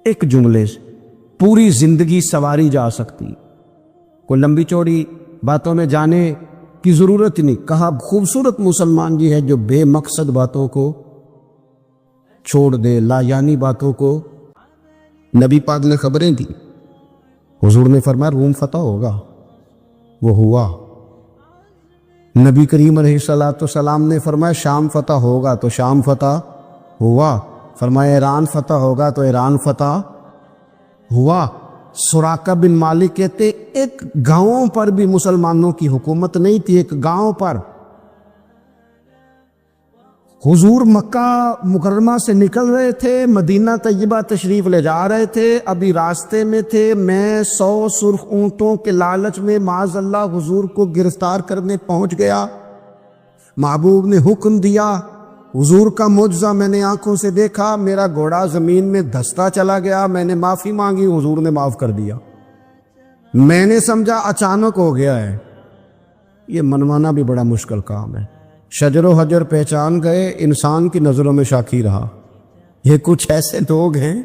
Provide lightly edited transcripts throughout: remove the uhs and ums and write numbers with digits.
ایک جملے سے پوری زندگی سواری جا سکتی، کوئی لمبی چوڑی باتوں میں جانے کی ضرورت نہیں۔ کہا خوبصورت مسلمان یہ ہے جو بے مقصد باتوں کو چھوڑ دے، لا یعنی باتوں کو۔ نبی پاک نے خبریں دی، حضور نے فرمایا روم فتح ہوگا، وہ ہوا۔ نبی کریم علیہ السلام نے فرمایا شام فتح ہوگا، تو شام فتح ہوا۔ فرمایا ایران فتح ہوگا، تو ایران فتح ہوا۔ سراقہ بن مالک کہتے ایک گاؤں پر بھی مسلمانوں کی حکومت نہیں تھی، ایک گاؤں پر۔ حضور مکہ مکرمہ سے نکل رہے تھے، مدینہ طیبہ تشریف لے جا رہے تھے، ابھی راستے میں تھے، میں 100 سرخ اونٹوں کے لالچ میں معاذ اللہ حضور کو گرفتار کرنے پہنچ گیا۔ محبوب نے حکم دیا، حضور کا معجزہ میں نے آنکھوں سے دیکھا، میرا گھوڑا زمین میں دھستا چلا گیا، میں نے معافی مانگی، حضور نے معاف کر دیا۔ میں نے سمجھا اچانک ہو گیا ہے۔ یہ منوانا بھی بڑا مشکل کام ہے۔ شجر و حجر پہچان گئے، انسان کی نظروں میں شاکی رہا۔ یہ کچھ ایسے لوگ ہیں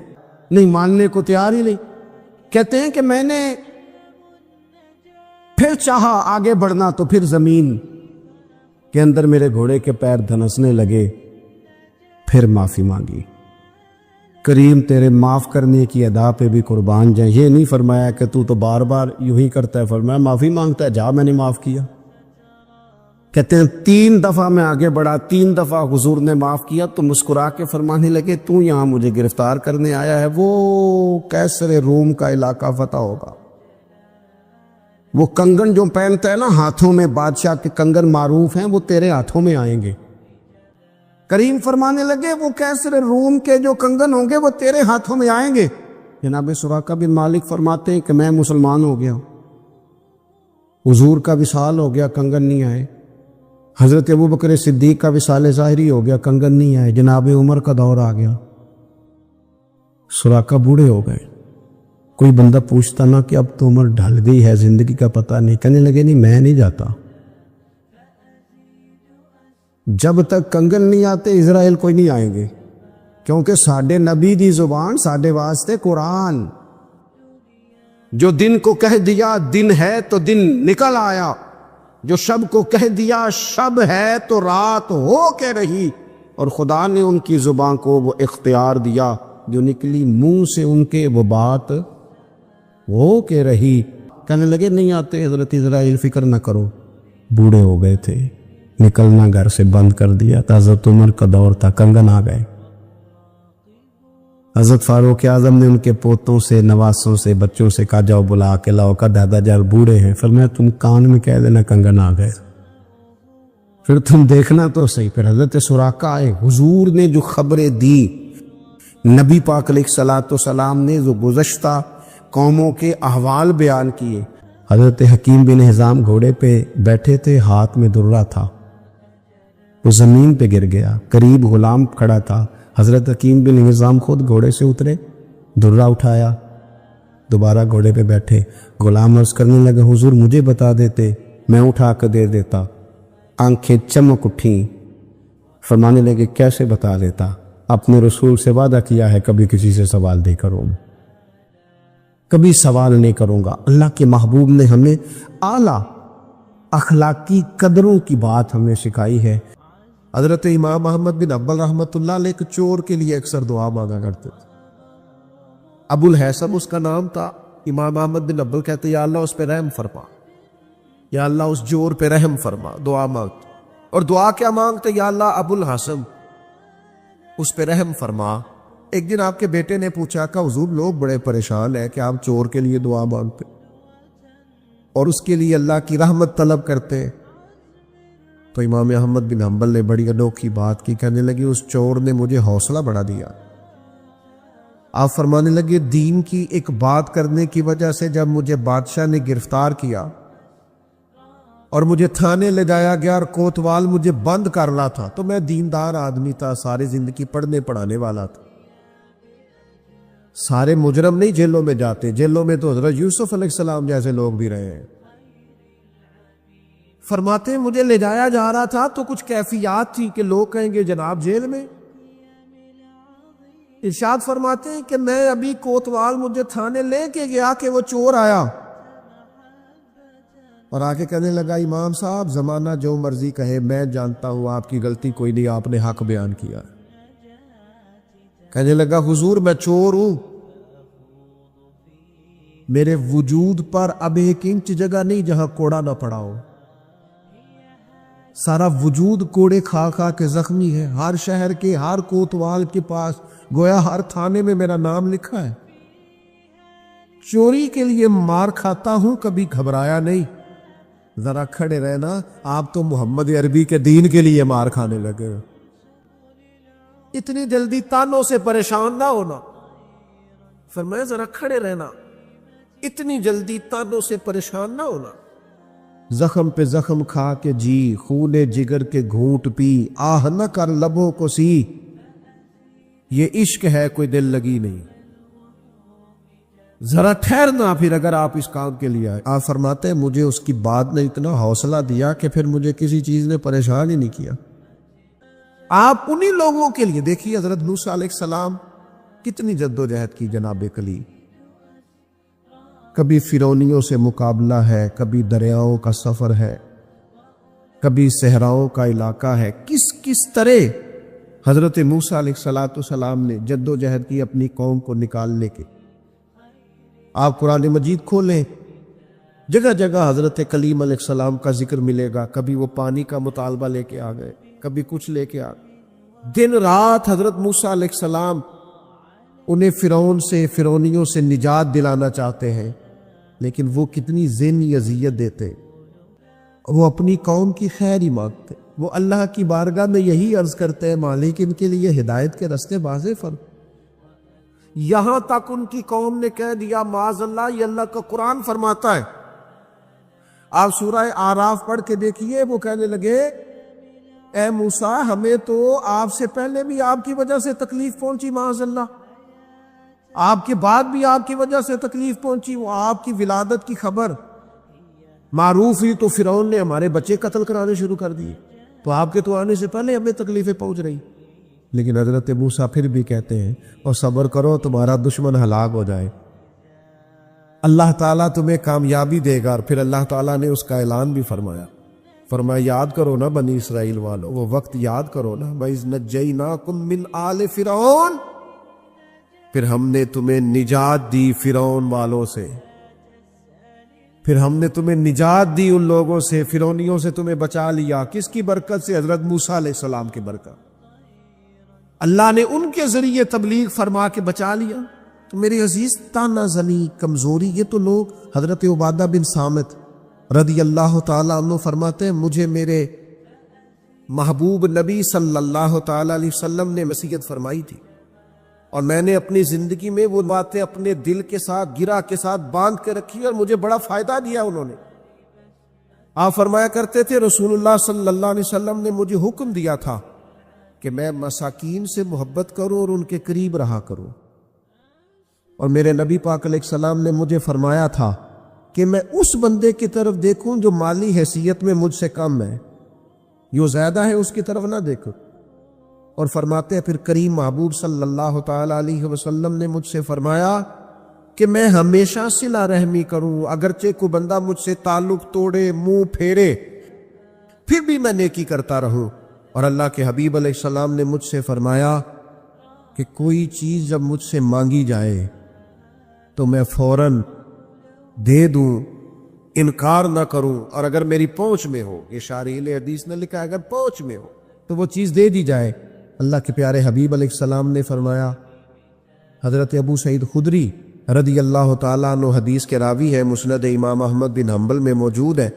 نہیں ماننے کو تیار ہی نہیں۔ کہتے ہیں کہ میں نے پھر چاہا آگے بڑھنا تو پھر زمین کے اندر میرے گھوڑے کے پیر دھنسنے لگے، پھر معافی مانگی۔ کریم تیرے معاف کرنے کی ادا پہ بھی قربان جائیں۔ یہ نہیں فرمایا کہ تو بار بار یوں ہی کرتا ہے، فرمایا معافی مانگتا ہے، جا میں نے معاف کیا۔ کہتے ہیں 3 دفعہ میں آگے بڑھا، 3 دفعہ حضور نے معاف کیا تو مسکرا کے فرمانے لگے تو یہاں مجھے گرفتار کرنے آیا ہے، وہ کیسر روم کا علاقہ فتح ہوگا۔ وہ کنگن جو پہنتا ہے نا ہاتھوں میں، بادشاہ کے کنگن معروف ہیں، وہ تیرے ہاتھوں میں آئیں گے۔ کریم فرمانے لگے وہ کیسر روم کے جو کنگن ہوں گے وہ تیرے ہاتھوں میں آئیں گے۔ جناب سراقہ بن مالک فرماتے ہیں کہ میں مسلمان ہو گیا، حضور کا وصال ہو گیا، کنگن نہیں آئے۔ حضرت ابوبکر صدیق کا وصال ظاہری ہو گیا، کنگن نہیں آئے۔ جناب عمر کا دور آ گیا، سراقہ بوڑھے ہو گئے۔ کوئی بندہ پوچھتا نا کہ اب تو عمر ڈھل گئی ہے، زندگی کا پتہ نہیں، کہنے لگے نہیں میں نہیں جاتا، جب تک کنگن نہیں آتے اسرائیل کوئی نہیں آئیں گے، کیونکہ ساڈے نبی دی زبان ساڈے واسطے قرآن، جو دن کو کہہ دیا دن ہے تو دن نکل آیا، جو شب کو کہہ دیا شب ہے تو رات ہو کے رہی۔ اور خدا نے ان کی زبان کو وہ اختیار دیا، جو نکلی منہ سے ان کے وہ بات ہو کے رہی۔ کہنے لگے نہیں آتے حضرت اسرائیل، فکر نہ کرو، بوڑھے ہو گئے تھے، نکلنا گھر سے بند کر دیا تھا، حضرت عمر کا دور تھا، کنگن آ گئے۔ حضرت فاروق اعظم نے ان کے پوتوں سے، نواسوں سے، بچوں سے کہا جاؤ بلا کے لاؤ، کا دادا جان بوڑھے ہیں، فرمایا تم کان میں کہہ دینا کنگن آ گئے، پھر تم دیکھنا تو صحیح۔ پھر حضرت سراقہ آئے، حضور نے جو خبریں دی، نبی پاک علیہ السلام نے جو گزشتہ قوموں کے احوال بیان کیے۔ حضرت حکیم بن حزام گھوڑے پہ بیٹھے تھے، ہاتھ میں درہ تھا، وہ زمین پہ گر گیا، قریب غلام کھڑا تھا، حضرت حکیم بن حزام خود گھوڑے سے اترے، درہ اٹھایا، دوبارہ گھوڑے پہ بیٹھے۔ غلام عرض کرنے لگا حضور مجھے بتا دیتے، میں اٹھا کر دے دیتا۔ آنکھیں چمک اٹھیں، فرمانے لگے کیسے بتا دیتا، اپنے رسول سے وعدہ کیا ہے کبھی کسی سے سوال نہیں کروں، کبھی سوال نہیں کروں گا۔ اللہ کے محبوب نے ہمیں اعلیٰ اخلاقی قدروں کی بات ہمیں سکھائی ہے۔ حضرت امام احمد بن حنبل رحمۃ اللہ علیہ ایک چور کے لیے اکثر دعا مانگا کرتے تھے، ابو الحسن اس کا نام تھا۔ امام احمد بن حنبل کہتے یا اللہ اس پہ رحم فرما، یا اللہ اس چور پہ رحم فرما، دعا مانگتے۔ اور دعا کیا مانگتے؟ یا اللہ ابو الحسن اس پہ رحم فرما۔ ایک دن آپ کے بیٹے نے پوچھا کہ حضور لوگ بڑے پریشان ہیں کہ آپ چور کے لیے دعا مانگتے اور اس کے لیے اللہ کی رحمت طلب کرتے۔ تو امام احمد بن حنبل نے بڑی انوکھی بات کی، کہنے لگے اس چور نے مجھے حوصلہ بڑھا دیا۔ آپ فرمانے لگے دین کی ایک بات کرنے کی وجہ سے جب مجھے بادشاہ نے گرفتار کیا اور مجھے تھانے لے جایا گیا اور کوتوال مجھے بند کر رہا تھا، تو میں دیندار آدمی تھا، ساری زندگی پڑھنے پڑھانے والا تھا۔ سارے مجرم نہیں جیلوں میں جاتے، جیلوں میں تو حضرت یوسف علیہ السلام جیسے لوگ بھی رہے ہیں۔ فرماتے ہیں مجھے لے جایا جا رہا تھا تو کچھ کیفیات تھی کہ لوگ کہیں گے جناب جیل میں، ارشاد فرماتے ہیں کہ میں ابھی کوتوال مجھے تھانے لے کے گیا کہ وہ چور آیا اور آ کے کہنے لگا امام صاحب زمانہ جو مرضی کہے میں جانتا ہوں آپ کی غلطی کوئی نہیں، آپ نے حق بیان کیا۔ کہنے لگا حضور میں چور ہوں، میرے وجود پر اب 1 انچ جگہ نہیں جہاں کوڑا نہ پڑا ہو، سارا وجود کوڑے کھا کھا کے زخمی ہے، ہر شہر کے ہر کوتوال کے پاس گویا ہر تھانے میں میرا نام لکھا ہے، چوری کے لیے مار کھاتا ہوں کبھی گھبرایا نہیں۔ ذرا کھڑے رہنا، آپ تو محمد عربی کے دین کے لیے مار کھانے لگے، اتنی جلدی تانوں سے پریشان نہ ہونا۔ فرمایا ذرا کھڑے رہنا، اتنی جلدی تانوں سے پریشان نہ ہونا۔ زخم پہ زخم کھا کے جی، خون جگر کے گھونٹ پی، آہ نہ کر لبوں کو سی، یہ عشق ہے کوئی دل لگی نہیں۔ ذرا ٹھہرنا پھر اگر آپ اس کام کے لیے آئے۔ آپ فرماتے ہیں مجھے اس کی بات نے اتنا حوصلہ دیا کہ پھر مجھے کسی چیز نے پریشان ہی نہیں کیا۔ آپ انہی لوگوں کے لیے دیکھیے حضرت موسیٰ علیہ السلام کتنی جد و جہد کی جناب کلی، کبھی فرعونیوں سے مقابلہ ہے، کبھی دریاؤں کا سفر ہے، کبھی صحراؤں کا علاقہ ہے، کس طرح حضرت موسیٰ علیہ السلام نے جد و جہد کی اپنی قوم کو نکالنے کے۔ آپ قرآن مجید کھولیں، جگہ جگہ حضرت کلیم علیہ السلام کا ذکر ملے گا، کبھی وہ پانی کا مطالبہ لے کے آ گئے، کبھی کچھ لے کے آ گئے، دن رات حضرت موسیٰ علیہ السلام انہیں فرعون سے، فرعونیوں سے نجات دلانا چاہتے ہیں، لیکن وہ کتنی ذہنی اذیت دیتے، وہ اپنی قوم کی خیر ہی مانگتے، وہ اللہ کی بارگاہ میں یہی عرض کرتے ہیں مالک ان کے لیے ہدایت کے راستے واضح فرما۔ یہاں تک ان کی قوم نے کہہ دیا معاذ اللہ، یہ اللہ کا قرآن فرماتا ہے، آپ سورہ آراف پڑھ کے دیکھیے، وہ کہنے لگے اے موسیٰ ہمیں تو آپ سے پہلے بھی آپ کی وجہ سے تکلیف پہنچی، معاذ اللہ آپ کے بعد بھی آپ کی وجہ سے تکلیف پہنچی، وہ آپ کی ولادت کی خبر معروف ہوئی تو فرعون نے ہمارے بچے قتل کرانے شروع کر دیے، تو آپ کے تو آنے سے پہلے ہمیں تکلیفیں پہنچ رہی۔ لیکن حضرت موسیٰ پھر بھی کہتے ہیں اور صبر کرو تمہارا دشمن ہلاک ہو جائے، اللہ تعالیٰ تمہیں کامیابی دے گا۔ اور پھر اللہ تعالیٰ نے اس کا اعلان بھی فرمایا، فرمایا یاد کرو نا بنی اسرائیل والو، وہ وقت یاد کرو نا، وَإِذْ نَجَّيْنَاكُمْ مِنْ آلِ فِرْعَوْنَ، پھر ہم نے تمہیں نجات دی فرعون والوں سے، پھر ہم نے تمہیں نجات دی ان لوگوں سے، فرعونیوں سے تمہیں بچا لیا۔ کس کی برکت سے؟ حضرت موسیٰ علیہ السلام کی برکت، اللہ نے ان کے ذریعے تبلیغ فرما کے بچا لیا۔ تو میرے عزیز تانا زنی، کمزوری، یہ تو لوگ، حضرت عبادہ بن صامت رضی اللہ تعالیٰ عنہ فرماتے ہیں مجھے میرے محبوب نبی صلی اللہ تعالیٰ علیہ وسلم نے وصیت فرمائی تھی، اور میں نے اپنی زندگی میں وہ باتیں اپنے دل کے ساتھ، گرہ کے ساتھ باندھ کے رکھی، اور مجھے بڑا فائدہ دیا انہوں نے۔ آپ فرمایا کرتے تھے رسول اللہ صلی اللہ علیہ وسلم نے مجھے حکم دیا تھا کہ میں مساکین سے محبت کروں اور ان کے قریب رہا کروں، اور میرے نبی پاک علیہ السلام نے مجھے فرمایا تھا کہ میں اس بندے کی طرف دیکھوں جو مالی حیثیت میں مجھ سے کم ہے، جو زیادہ ہے اس کی طرف نہ دیکھوں۔ اور فرماتے ہیں پھر کریم محبوب صلی اللہ تعالیٰ علیہ وسلم نے مجھ سے فرمایا کہ میں ہمیشہ صلہ رحمی کروں، اگرچہ کوئی بندہ مجھ سے تعلق توڑے، منہ پھیرے، پھر بھی میں نیکی کرتا رہوں۔ اور اللہ کے حبیب علیہ السلام نے مجھ سے فرمایا کہ کوئی چیز جب مجھ سے مانگی جائے تو میں فوراً دے دوں، انکار نہ کروں، اور اگر میری پہنچ میں ہو، یہ شارح حدیث نے لکھا ہے اگر پہنچ میں ہو تو وہ چیز دے دی جائے۔ اللہ کے پیارے حبیب علیہ السلام نے فرمایا، حضرت ابو سعید خدری رضی اللہ تعالیٰ عنہ حدیث کے راوی ہے، مسند امام احمد بن حنبل میں موجود ہے،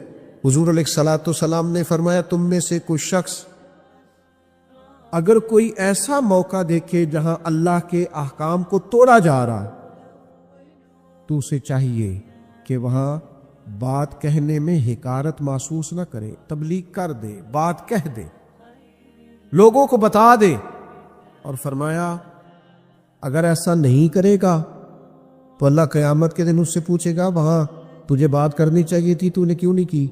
حضور علیہ السلام نے فرمایا تم میں سے کوئی شخص اگر کوئی ایسا موقع دیکھے جہاں اللہ کے احکام کو توڑا جا رہا تو اسے چاہیے کہ وہاں بات کہنے میں حقارت محسوس نہ کرے، تبلیغ کر دے، بات کہہ دے، لوگوں کو بتا دے۔ اور فرمایا اگر ایسا نہیں کرے گا تو اللہ قیامت کے دن اس سے پوچھے گا وہاں تجھے بات کرنی چاہیے تھی، تو نے کیوں نہیں کی؟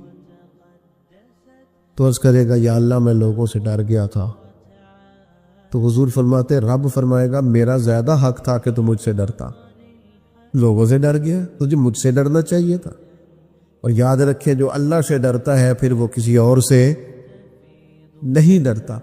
تو عرض کرے گا یا اللہ میں لوگوں سے ڈر گیا تھا، تو حضور فرماتے رب فرمائے گا میرا زیادہ حق تھا کہ تو مجھ سے ڈرتا، لوگوں سے ڈر گیا، تجھے مجھ سے ڈرنا چاہیے تھا۔ اور یاد رکھیں جو اللہ سے ڈرتا ہے پھر وہ کسی اور سے نہیں ڈرتا۔